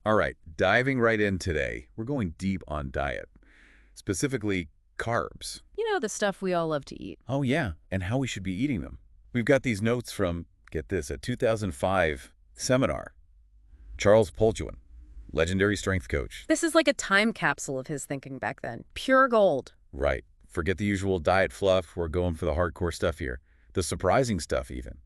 All right, diving right in today, we're going deep on diet, specifically carbs. The stuff we all love to eat. Oh yeah, and how we should be eating them. We've got these notes from, get this, a 2005 seminar. Charles Poliquin, legendary strength coach. This is like a time capsule of his thinking back then. Pure gold. Right, forget the usual diet fluff, we're going for the hardcore stuff here. The surprising stuff even,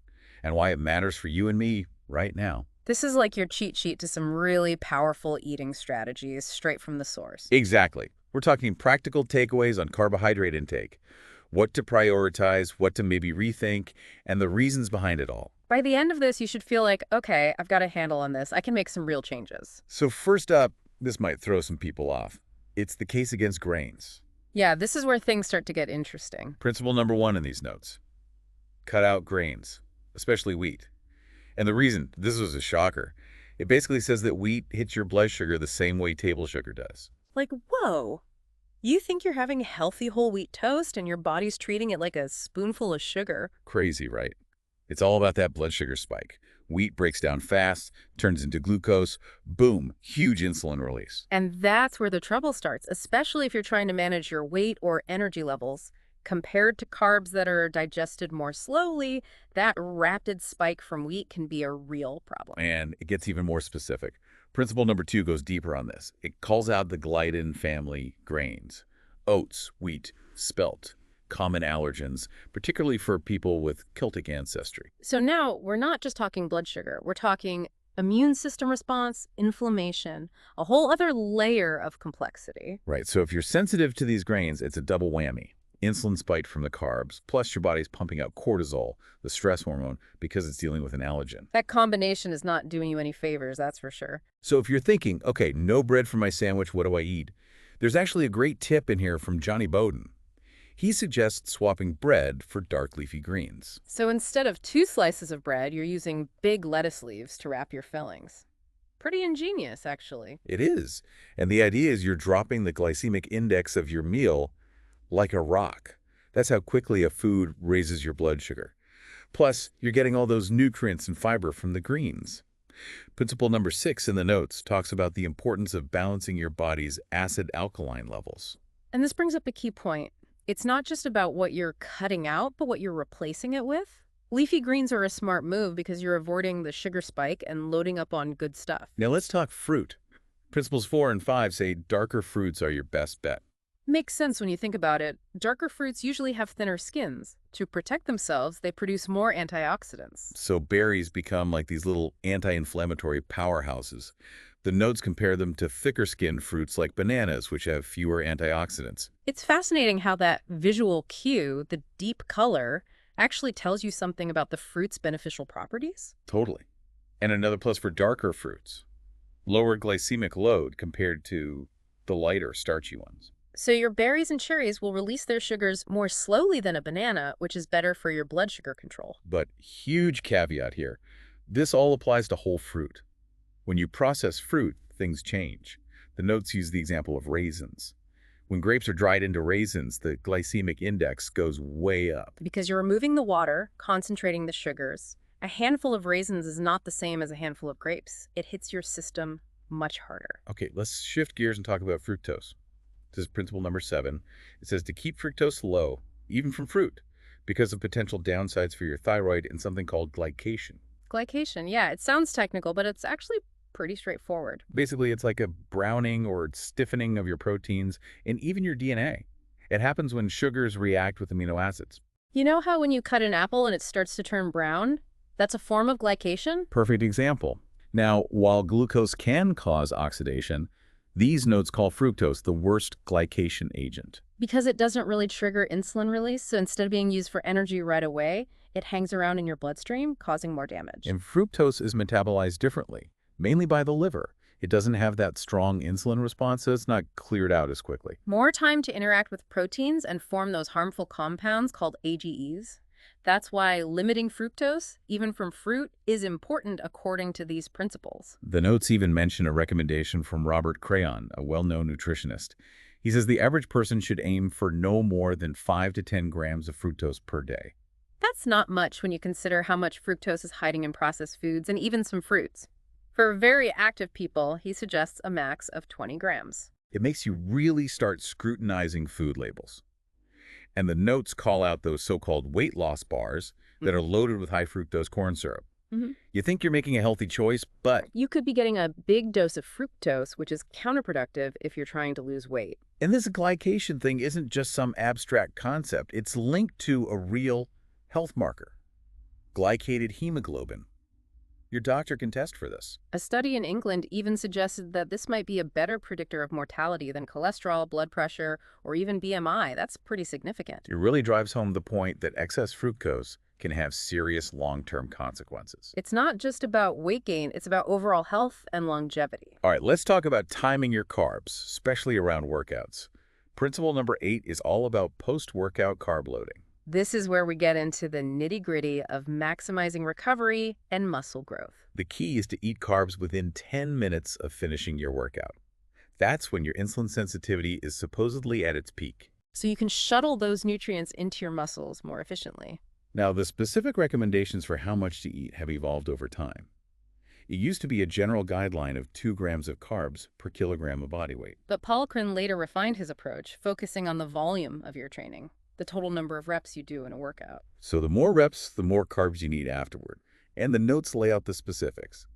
and why it matters for you and me right now. This is like your cheat sheet to some really powerful eating strategies straight from the source. Exactly. We're talking practical takeaways on carbohydrate intake, what to prioritize, what to maybe rethink, and the reasons behind it all. By the end of this, you should feel like, okay, I've got a handle on this. I can make some real changes. So first up, this might throw some people off. It's the case against grains. Yeah, this is where things start to get interesting. Principle number 1 in these notes. Cut out grains, especially wheat. And the reason, this was a shocker, it basically says that wheat hits your blood sugar the same way table sugar does. Like, whoa, you think you're having healthy whole wheat toast and your body's treating it like a spoonful of sugar? Crazy, right? It's all about that blood sugar spike. Wheat breaks down fast, turns into glucose, boom, huge insulin release. And that's where the trouble starts, especially if you're trying to manage your weight or energy levels. Compared to carbs that are digested more slowly, that rapid spike from wheat can be a real problem. And it gets even more specific. Principle number 2 goes deeper on this. It calls out the gluten family grains. Oats, wheat, spelt, common allergens, particularly for people with Celtic ancestry. So now we're not just talking blood sugar. We're talking immune system response, inflammation, a whole other layer of complexity. Right, so if you're sensitive to these grains, it's a double whammy. Insulin spike from the carbs, plus your body's pumping out cortisol, the stress hormone, because it's dealing with an allergen. That combination is not doing you any favors, that's for sure. So if you're thinking, okay, no bread for my sandwich, what do I eat? There's actually a great tip in here from Johnny Bowden. He suggests swapping bread for dark leafy greens. So instead of 2 slices of bread, you're using big lettuce leaves to wrap your fillings. Pretty ingenious, actually. It is. And the idea is you're dropping the glycemic index of your meal like a rock. That's how quickly a food raises your blood sugar. Plus, you're getting all those nutrients and fiber from the greens. Principle number 6 in the notes talks about the importance of balancing your body's acid-alkaline levels. And this brings up a key point. It's not just about what you're cutting out, but what you're replacing it with. Leafy greens are a smart move because you're avoiding the sugar spike and loading up on good stuff. Now let's talk fruit. Principles 4 and 5 say darker fruits are your best bet. Makes sense when you think about it. Darker fruits usually have thinner skins. To protect themselves, they produce more antioxidants. So berries become like these little anti-inflammatory powerhouses. The notes compare them to thicker-skinned fruits like bananas, which have fewer antioxidants. It's fascinating how that visual cue, the deep color, actually tells you something about the fruit's beneficial properties. Totally. And another plus for darker fruits. Lower glycemic load compared to the lighter, starchy ones. So your berries and cherries will release their sugars more slowly than a banana, which is better for your blood sugar control. But huge caveat here. This all applies to whole fruit. When you process fruit, things change. The notes use the example of raisins. When grapes are dried into raisins, the glycemic index goes way up. Because you're removing the water, concentrating the sugars. A handful of raisins is not the same as a handful of grapes. It hits your system much harder. Okay, let's shift gears and talk about fructose. This is principle number 7. It says to keep fructose low, even from fruit, because of potential downsides for your thyroid and something called glycation. Glycation, yeah, it sounds technical, but it's actually pretty straightforward. Basically, it's like a browning or stiffening of your proteins and even your DNA. It happens when sugars react with amino acids. You know how when you cut an apple and it starts to turn brown? That's a form of glycation? Perfect example. Now, while glucose can cause oxidation, these notes call fructose the worst glycation agent. Because it doesn't really trigger insulin release, so instead of being used for energy right away, it hangs around in your bloodstream, causing more damage. And fructose is metabolized differently, mainly by the liver. It doesn't have that strong insulin response, so it's not cleared out as quickly. More time to interact with proteins and form those harmful compounds called AGEs. That's why limiting fructose, even from fruit, is important according to these principles. The notes even mention a recommendation from Robert Crayon, a well-known nutritionist. He says the average person should aim for no more than 5 to 10 grams of fructose per day. That's not much when you consider how much fructose is hiding in processed foods and even some fruits. For very active people, he suggests a max of 20 grams. It makes you really start scrutinizing food labels. And the notes call out those so-called weight loss bars that are loaded with high fructose corn syrup. Mm-hmm. You think you're making a healthy choice, but You could be getting a big dose of fructose, which is counterproductive if you're trying to lose weight. and this glycation thing isn't just some abstract concept. It's linked to a real health marker, glycated hemoglobin. Your doctor can test for this. A study in England even suggested that this might be a better predictor of mortality than cholesterol, blood pressure, or even BMI. That's pretty significant. It really drives home the point that excess fructose can have serious long-term consequences. It's not just about weight gain, it's about overall health and longevity. All right, let's talk about timing your carbs, especially around workouts. Principle number 8 is all about post-workout carb loading. This is where we get into the nitty-gritty of maximizing recovery and muscle growth. The key is to eat carbs within 10 minutes of finishing your workout. That's when your insulin sensitivity is supposedly at its peak. So you can shuttle those nutrients into your muscles more efficiently. Now, the specific recommendations for how much to eat have evolved over time. It used to be a general guideline of 2 grams of carbs per kilogram of body weight. But Poliquin later refined his approach, focusing on the volume of your training, the total number of reps you do in a workout. So the more reps, the more carbs you need afterward. And the notes lay out the specifics.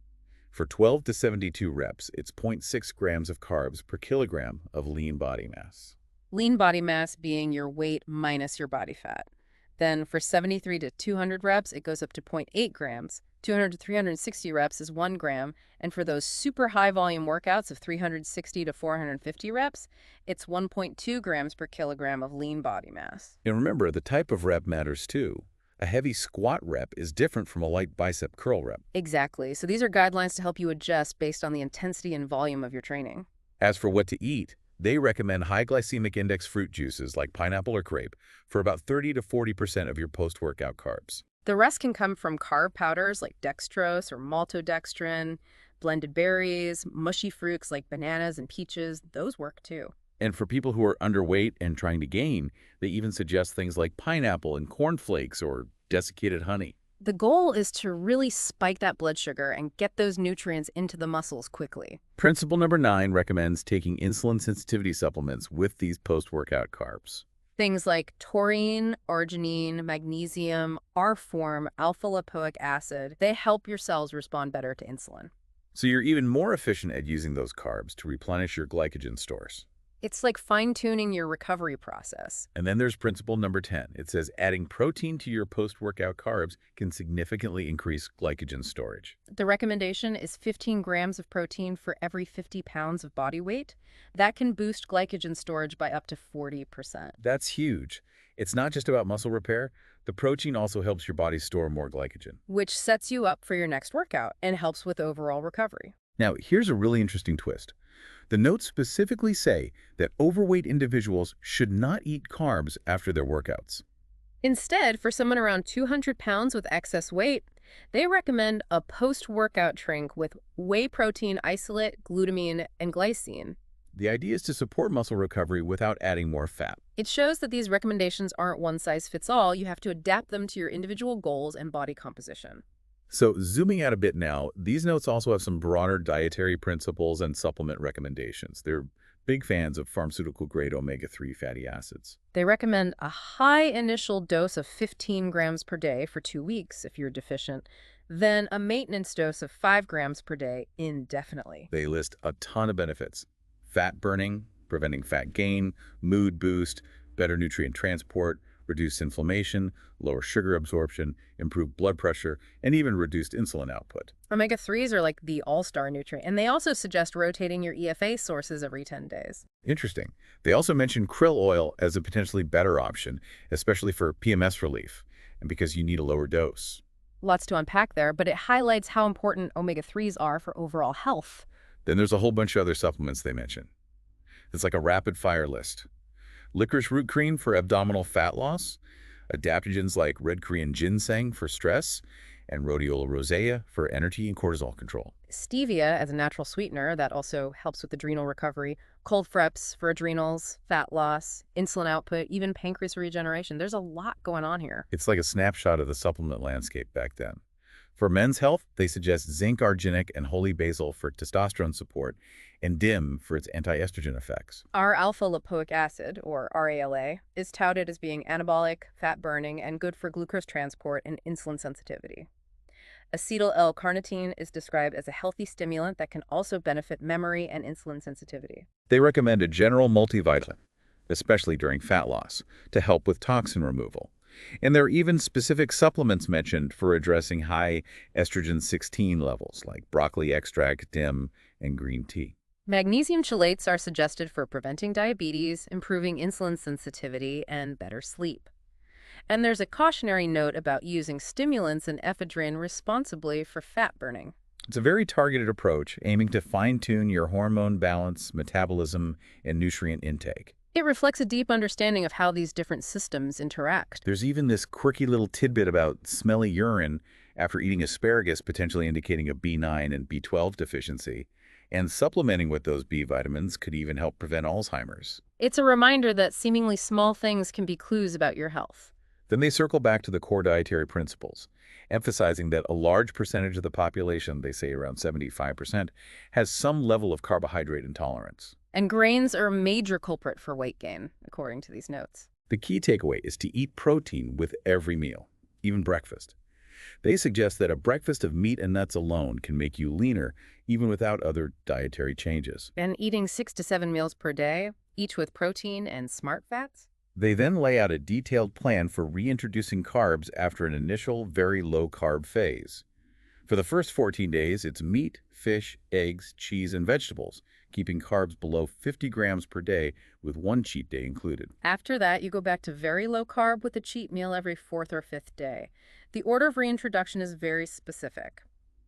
For 12 to 72 reps, it's 0.6 grams of carbs per kilogram of lean body mass. Lean body mass being your weight minus your body fat. Then for 73 to 200 reps, it goes up to 0.8 grams. 200 to 360 reps is 1 gram. And for those super high volume workouts of 360 to 450 reps, it's 1.2 grams per kilogram of lean body mass. And remember, the type of rep matters too. A heavy squat rep is different from a light bicep curl rep. Exactly. So these are guidelines to help you adjust based on the intensity and volume of your training. As for what to eat, they recommend high glycemic index fruit juices like pineapple or grape for about 30 to 40% of your post-workout carbs. The rest can come from carb powders like dextrose or maltodextrin, blended berries, mushy fruits like bananas and peaches. Those work too. And for people who are underweight and trying to gain, they even suggest things like pineapple and cornflakes or desiccated honey. The goal is to really spike that blood sugar and get those nutrients into the muscles quickly. Principle number 9 recommends taking insulin sensitivity supplements with these post-workout carbs. Things like taurine, arginine, magnesium, R-form, alpha-lipoic acid, they help your cells respond better to insulin. So you're even more efficient at using those carbs to replenish your glycogen stores. It's like fine-tuning your recovery process. And then there's principle number 10. It says adding protein to your post-workout carbs can significantly increase glycogen storage. The recommendation is 15 grams of protein for every 50 pounds of body weight. That can boost glycogen storage by up to 40%. That's huge. It's not just about muscle repair. The protein also helps your body store more glycogen. Which sets you up for your next workout and helps with overall recovery. Now, here's a really interesting twist. The notes specifically say that overweight individuals should not eat carbs after their workouts. Instead, for someone around 200 pounds with excess weight, they recommend a post-workout drink with whey protein isolate, glutamine, and glycine. The idea is to support muscle recovery without adding more fat. It shows that these recommendations aren't one size fits all. You have to adapt them to your individual goals and body composition. So zooming out a bit now, these notes also have some broader dietary principles and supplement recommendations. They're big fans of pharmaceutical-grade omega-3 fatty acids. They recommend a high initial dose of 15 grams per day for 2 weeks if you're deficient, then a maintenance dose of 5 grams per day indefinitely. They list a ton of benefits: fat burning, preventing fat gain, mood boost, better nutrient transport, reduced inflammation, lower sugar absorption, improved blood pressure, and even reduced insulin output. Omega-3s are like the all-star nutrient, and they also suggest rotating your EFA sources every 10 days. Interesting. They also mention krill oil as a potentially better option, especially for PMS relief, and because you need a lower dose. Lots to unpack there, but it highlights how important omega-3s are for overall health. Then there's a whole bunch of other supplements they mention. It's like a rapid-fire list. Licorice root cream for abdominal fat loss, adaptogens like red Korean ginseng for stress, and rhodiola rosea for energy and cortisol control. Stevia as a natural sweetener that also helps with adrenal recovery, cold preps for adrenals, fat loss, insulin output, even pancreas regeneration. There's a lot going on here. It's like a snapshot of the supplement landscape back then. For men's health, they suggest zinc arginic and holy basil for testosterone support, and DIM for its anti-estrogen effects. R-alpha-lipoic acid, or RALA, is touted as being anabolic, fat-burning, and good for glucose transport and insulin sensitivity. Acetyl L-carnitine is described as a healthy stimulant that can also benefit memory and insulin sensitivity. They recommend a general multivitamin, especially during fat loss, to help with toxin removal. And there are even specific supplements mentioned for addressing high estrogen 16 levels, like broccoli extract, DIM, and green tea. Magnesium chelates are suggested for preventing diabetes, improving insulin sensitivity, and better sleep. And there's a cautionary note about using stimulants and ephedrine responsibly for fat burning. It's a very targeted approach, aiming to fine-tune your hormone balance, metabolism, and nutrient intake. It reflects a deep understanding of how these different systems interact. There's even this quirky little tidbit about smelly urine after eating asparagus, potentially indicating a B9 and B12 deficiency. And supplementing with those B vitamins could even help prevent Alzheimer's. It's a reminder that seemingly small things can be clues about your health. Then they circle back to the core dietary principles, emphasizing that a large percentage of the population, they say around 75%, has some level of carbohydrate intolerance. And grains are a major culprit for weight gain, according to these notes. The key takeaway is to eat protein with every meal, even breakfast. They suggest that a breakfast of meat and nuts alone can make you leaner, even without other dietary changes. And eating 6 to 7 meals per day, each with protein and smart fats? They then lay out a detailed plan for reintroducing carbs after an initial very low-carb phase. For the first 14 days, it's meat, fish, eggs, cheese, and vegetables, keeping carbs below 50 grams per day with one cheat day included. After that, you go back to very low carb with a cheat meal every 4th or 5th day. The order of reintroduction is very specific.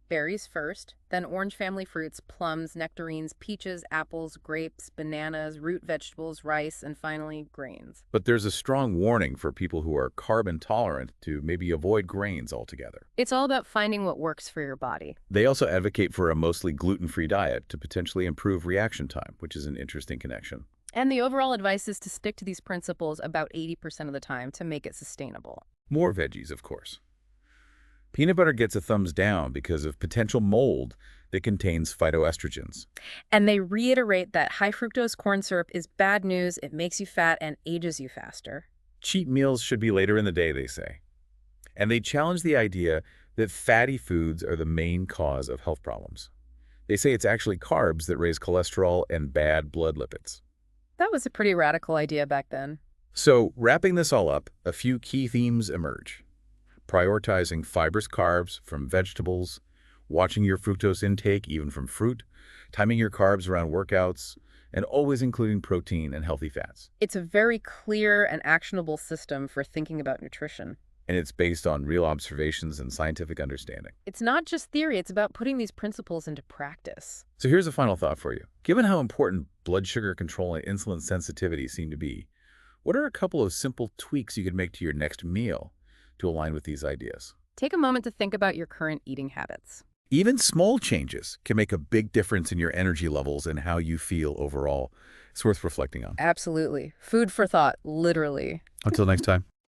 Berries first, then orange family fruits, plums, nectarines, peaches, apples, grapes, bananas, root vegetables, rice, and finally grains. But there's a strong warning for people who are carb intolerant to maybe avoid grains altogether. It's all about finding what works for your body. They also advocate for a mostly gluten-free diet to potentially improve reaction time, which is an interesting connection. And the overall advice is to stick to these principles about 80% of the time to make it sustainable. More veggies, of course. Peanut butter gets a thumbs down because of potential mold that contains phytoestrogens. And they reiterate that high fructose corn syrup is bad news, it makes you fat and ages you faster. Cheat meals should be later in the day, they say. And they challenge the idea that fatty foods are the main cause of health problems. They say it's actually carbs that raise cholesterol and bad blood lipids. That was a pretty radical idea back then. So, wrapping this all up, a few key themes emerge. Prioritizing fibrous carbs from vegetables, watching your fructose intake even from fruit, timing your carbs around workouts, and always including protein and healthy fats. It's a very clear and actionable system for thinking about nutrition. And it's based on real observations and scientific understanding. It's not just theory, it's about putting these principles into practice. So here's a final thought for you. Given how important blood sugar control and insulin sensitivity seem to be, what are a couple of simple tweaks you could make to your next meal to align with these ideas? Take a moment to think about your current eating habits. Even small changes can make a big difference in your energy levels and how you feel overall. It's worth reflecting on. Absolutely. Food for thought, literally. Until next time.